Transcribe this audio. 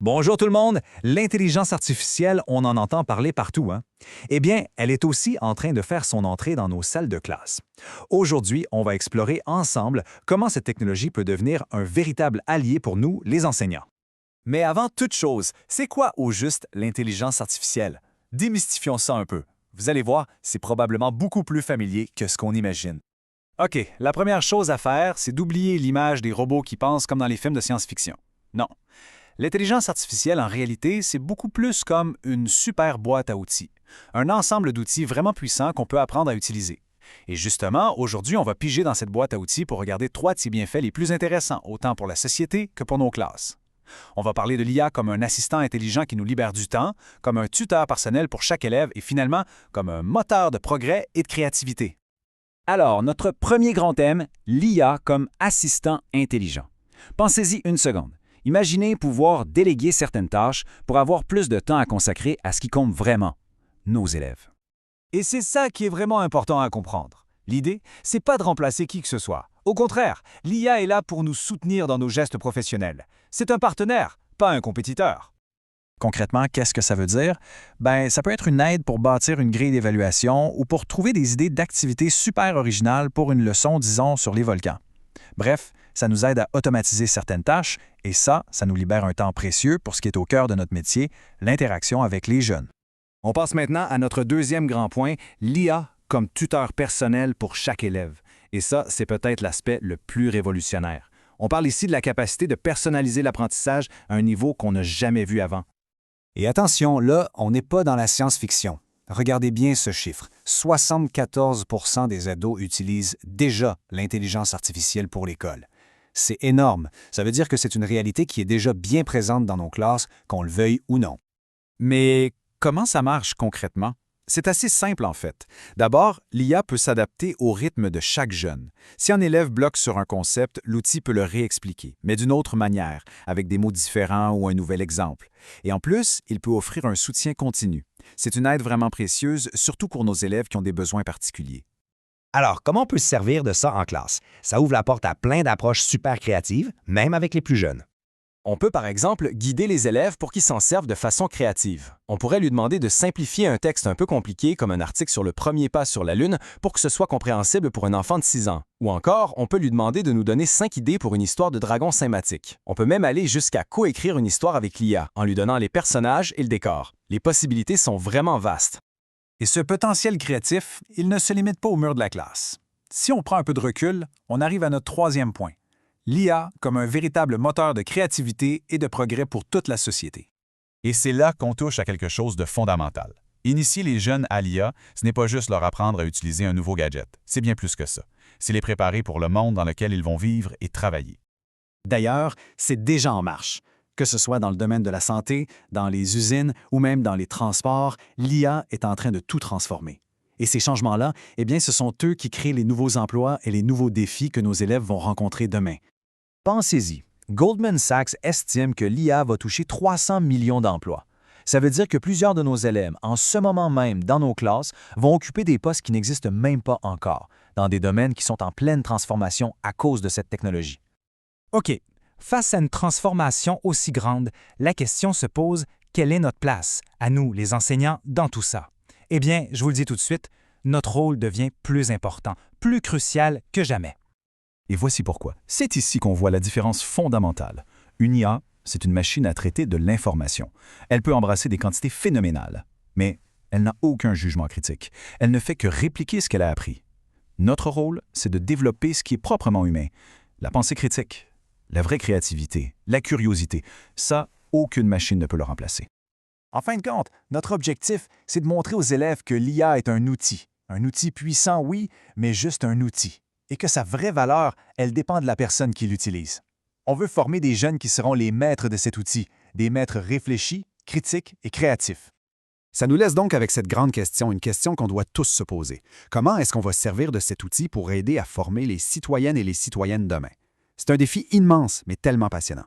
Bonjour tout le monde! L'intelligence artificielle, on en entend parler partout, hein? Eh bien, elle est aussi en train de faire son entrée dans nos salles de classe. Aujourd'hui, on va explorer ensemble comment cette technologie peut devenir un véritable allié pour nous, les enseignants. Mais avant toute chose, c'est quoi au juste l'intelligence artificielle? Démystifions ça un peu. Vous allez voir, c'est probablement beaucoup plus familier que ce qu'on imagine. OK, la première chose à faire, c'est d'oublier l'image des robots qui pensent comme dans les films de science-fiction. Non. L'intelligence artificielle, en réalité, c'est beaucoup plus comme une super boîte à outils. Un ensemble d'outils vraiment puissants qu'on peut apprendre à utiliser. Et justement, aujourd'hui, on va piger dans cette boîte à outils pour regarder trois de ses bienfaits les plus intéressants, autant pour la société que pour nos classes. On va parler de l'IA comme un assistant intelligent qui nous libère du temps, comme un tuteur personnel pour chaque élève et finalement, comme un moteur de progrès et de créativité. Alors, notre premier grand thème, l'IA comme assistant intelligent. Pensez-y une seconde. Imaginez pouvoir déléguer certaines tâches pour avoir plus de temps à consacrer à ce qui compte vraiment, nos élèves. Et c'est ça qui est vraiment important à comprendre. L'idée, c'est pas de remplacer qui que ce soit. Au contraire, l'IA est là pour nous soutenir dans nos gestes professionnels. C'est un partenaire, pas un compétiteur. Concrètement, qu'est-ce que ça veut dire? Ça peut être une aide pour bâtir une grille d'évaluation ou pour trouver des idées d'activités super originales pour une leçon, disons, sur les volcans. Bref, ça nous aide à automatiser certaines tâches et ça nous libère un temps précieux pour ce qui est au cœur de notre métier, l'interaction avec les jeunes. On passe maintenant à notre deuxième grand point, l'IA comme tuteur personnel pour chaque élève. Et ça, c'est peut-être l'aspect le plus révolutionnaire. On parle ici de la capacité de personnaliser l'apprentissage à un niveau qu'on n'a jamais vu avant. Et attention, là, on n'est pas dans la science-fiction. Regardez bien ce chiffre. 74% des ados utilisent déjà l'intelligence artificielle pour l'école. C'est énorme. Ça veut dire que c'est une réalité qui est déjà bien présente dans nos classes, qu'on le veuille ou non. Mais comment ça marche concrètement? C'est assez simple en fait. D'abord, l'IA peut s'adapter au rythme de chaque jeune. Si un élève bloque sur un concept, l'outil peut le réexpliquer, mais d'une autre manière, avec des mots différents ou un nouvel exemple. Et en plus, il peut offrir un soutien continu. C'est une aide vraiment précieuse, surtout pour nos élèves qui ont des besoins particuliers. Alors, comment on peut se servir de ça en classe? Ça ouvre la porte à plein d'approches super créatives, même avec les plus jeunes. On peut par exemple guider les élèves pour qu'ils s'en servent de façon créative. On pourrait lui demander de simplifier un texte un peu compliqué comme un article sur le premier pas sur la Lune pour que ce soit compréhensible pour un enfant de 6 ans. Ou encore, on peut lui demander de nous donner 5 idées pour une histoire de dragon sympathique. On peut même aller jusqu'à coécrire une histoire avec l'IA en lui donnant les personnages et le décor. Les possibilités sont vraiment vastes. Et ce potentiel créatif, il ne se limite pas au mur de la classe. Si on prend un peu de recul, on arrive à notre troisième point. L'IA comme un véritable moteur de créativité et de progrès pour toute la société. Et c'est là qu'on touche à quelque chose de fondamental. Initier les jeunes à l'IA, ce n'est pas juste leur apprendre à utiliser un nouveau gadget. C'est bien plus que ça. C'est les préparer pour le monde dans lequel ils vont vivre et travailler. D'ailleurs, c'est déjà en marche. Que ce soit dans le domaine de la santé, dans les usines ou même dans les transports, l'IA est en train de tout transformer. Et ces changements-là, ce sont eux qui créent les nouveaux emplois et les nouveaux défis que nos élèves vont rencontrer demain. Pensez-y, Goldman Sachs estime que l'IA va toucher 300 millions d'emplois. Ça veut dire que plusieurs de nos élèves, en ce moment même dans nos classes, vont occuper des postes qui n'existent même pas encore, dans des domaines qui sont en pleine transformation à cause de cette technologie. OK, face à une transformation aussi grande, la question se pose, quelle est notre place, à nous, les enseignants, dans tout ça? Eh bien, je vous le dis tout de suite, notre rôle devient plus important, plus crucial que jamais. Et voici pourquoi. C'est ici qu'on voit la différence fondamentale. Une IA, c'est une machine à traiter de l'information. Elle peut embrasser des quantités phénoménales, mais elle n'a aucun jugement critique. Elle ne fait que répliquer ce qu'elle a appris. Notre rôle, c'est de développer ce qui est proprement humain. La pensée critique, la vraie créativité, la curiosité. Ça, aucune machine ne peut le remplacer. En fin de compte, notre objectif, c'est de montrer aux élèves que l'IA est un outil. Un outil puissant, oui, mais juste un outil. Et que sa vraie valeur, elle dépend de la personne qui l'utilise. On veut former des jeunes qui seront les maîtres de cet outil, des maîtres réfléchis, critiques et créatifs. Ça nous laisse donc avec cette grande question, une question qu'on doit tous se poser. Comment est-ce qu'on va se servir de cet outil pour aider à former les citoyennes et les citoyennes demain? C'est un défi immense, mais tellement passionnant.